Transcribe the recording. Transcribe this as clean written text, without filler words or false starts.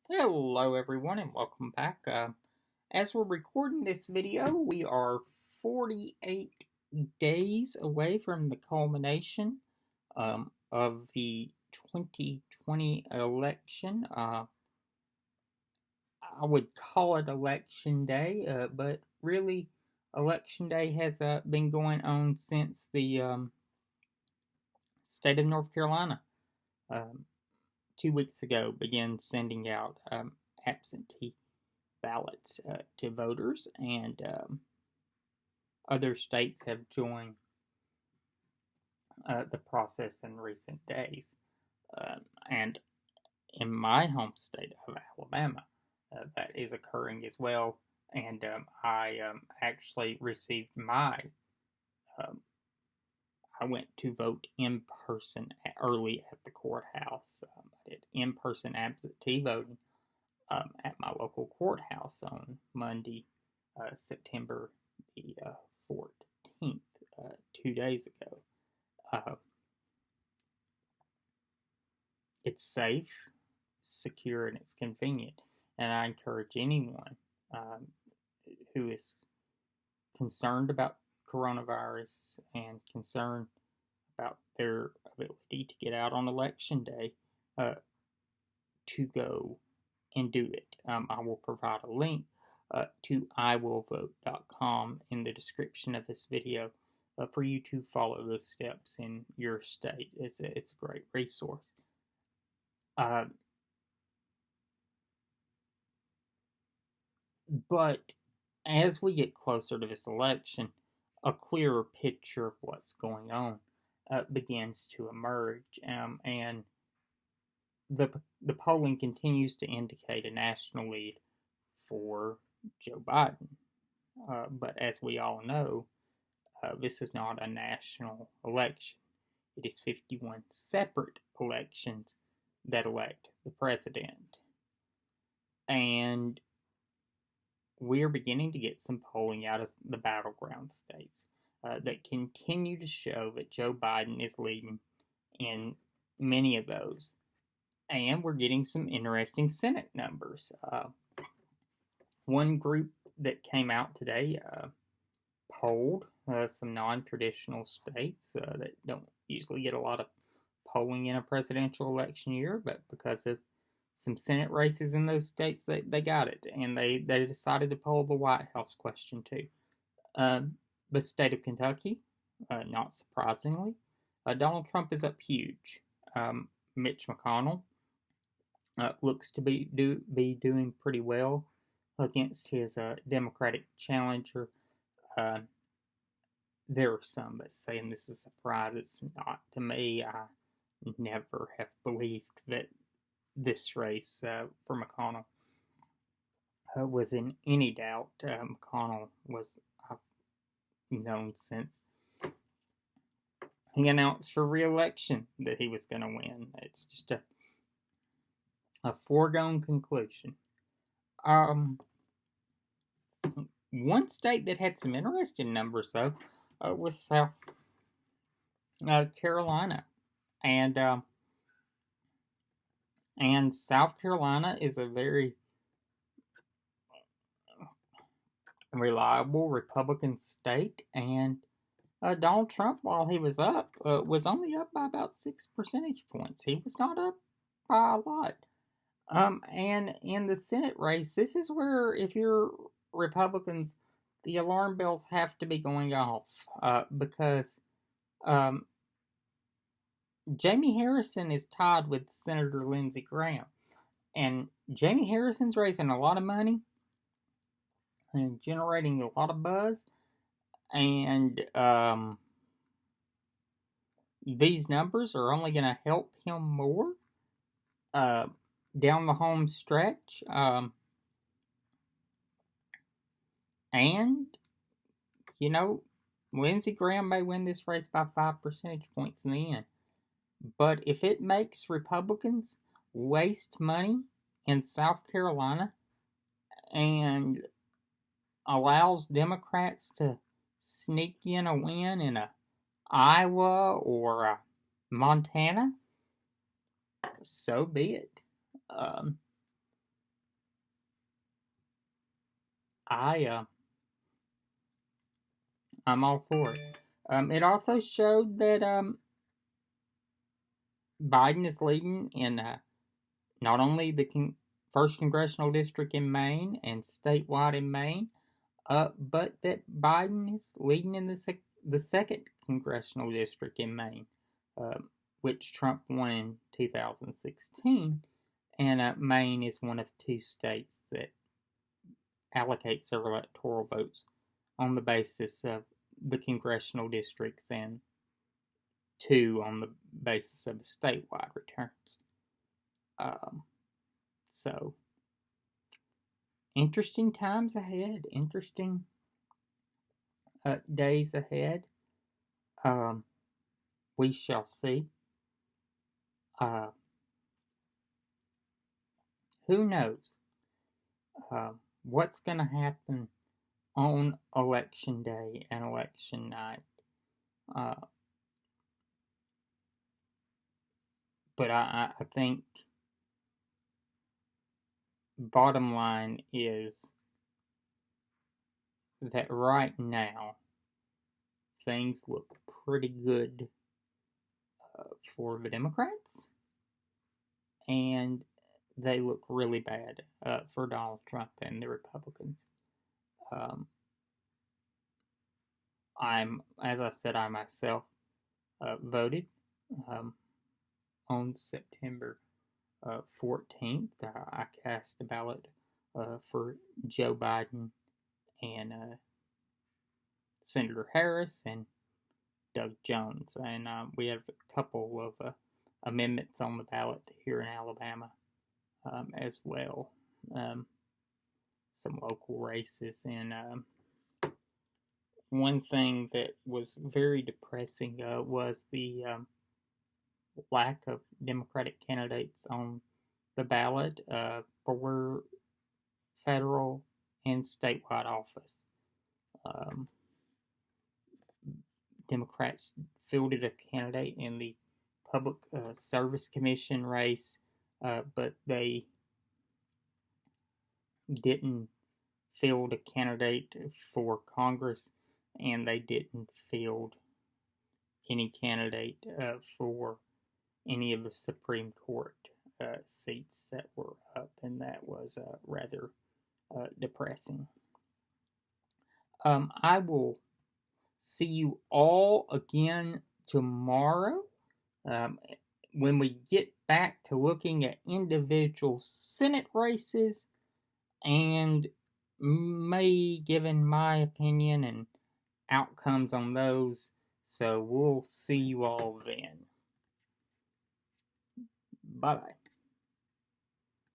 Hello everyone and welcome back. As we're recording this video, we are 48 days away from the culmination of the 2020 election. I would call it election day, but really election day has been going on since the state of North Carolina um, 2 weeks ago began sending out absentee ballots to voters, and other states have joined the process in recent days. And in my home state of Alabama, that is occurring as well. And I actually received my. Um, I went to vote in person early at the courthouse. I did in person absentee voting at my local courthouse on Monday, September the 14th, 2 days ago. Uh, it's safe, secure, and it's convenient. And I encourage anyone who is concerned about coronavirus and concerned about their ability to get out on election day to go and do it. I will provide a link to iwillvote.com in the description of this video for you to follow the steps in your state. It's a great resource. But as we get closer to this election, a clearer picture of what's going on begins to emerge, and the polling continues to indicate a national lead for Joe Biden. But as we all know, this is not a national election. It is 51 separate elections that elect the president. And we're beginning to get some polling out of the battleground states that continue to show that Joe Biden is leading in many of those. And we're getting some interesting Senate numbers. One group that came out today polled some non-traditional states that don't usually get a lot of polling in a presidential election year, but because of some Senate races in those states, they got it, and they decided to poll the White House question too. The state of Kentucky, not surprisingly, Donald Trump is up huge. Mitch McConnell looks to be doing pretty well against his Democratic challenger. There are some that saying this is a surprise. It's not to me. I never have believed that this race for McConnell was in any doubt. McConnell was known since he announced for re-election that he was going to win. It's just a foregone conclusion. One state that had some interesting numbers though was South Carolina, and South Carolina is a very reliable Republican state, and Donald Trump, while he was up, was only up by about 6 percentage points. He was not up by a lot. And in the Senate race, this is where, if you're Republicans, the alarm bells have to be going off because Jamie Harrison is tied with Senator Lindsey Graham. And Jamie Harrison's raising a lot of money and generating a lot of buzz. And these numbers are only going to help him more down the home stretch. And, you know, Lindsey Graham may win this race by 5 percentage points in the end. But if it makes Republicans waste money in South Carolina and allows Democrats to sneak in a win in a Iowa or a Montana, so be it. I'm all for it. It also showed that Biden is leading in not only the first congressional district in Maine and statewide in Maine, but that Biden is leading in the second congressional district in Maine, uh, which Trump won in 2016. And Maine is one of two states that allocates their electoral votes on the basis of the congressional districts and two on the basis of the statewide returns. So, interesting times ahead, interesting days ahead. We shall see. Who knows what's going to happen on election day and election night. But I think bottom line is that right now things look pretty good for the Democrats, and they look really bad for Donald Trump and the Republicans. As I said, I myself voted on September 14th. I cast a ballot for Joe Biden and Senator Harris and Doug Jones, and we have a couple of amendments on the ballot here in Alabama as well. Some local races, and one thing that was very depressing was the lack of Democratic candidates on the ballot for federal and statewide office. Democrats fielded a candidate in the Public Service Commission race, but they didn't field a candidate for Congress, and they didn't field any candidate for any of the Supreme Court seats that were up, and that was rather depressing. I will see you all again tomorrow when we get back to looking at individual Senate races and me giving my opinion and outcomes on those. So we'll see you all then. Bye-bye.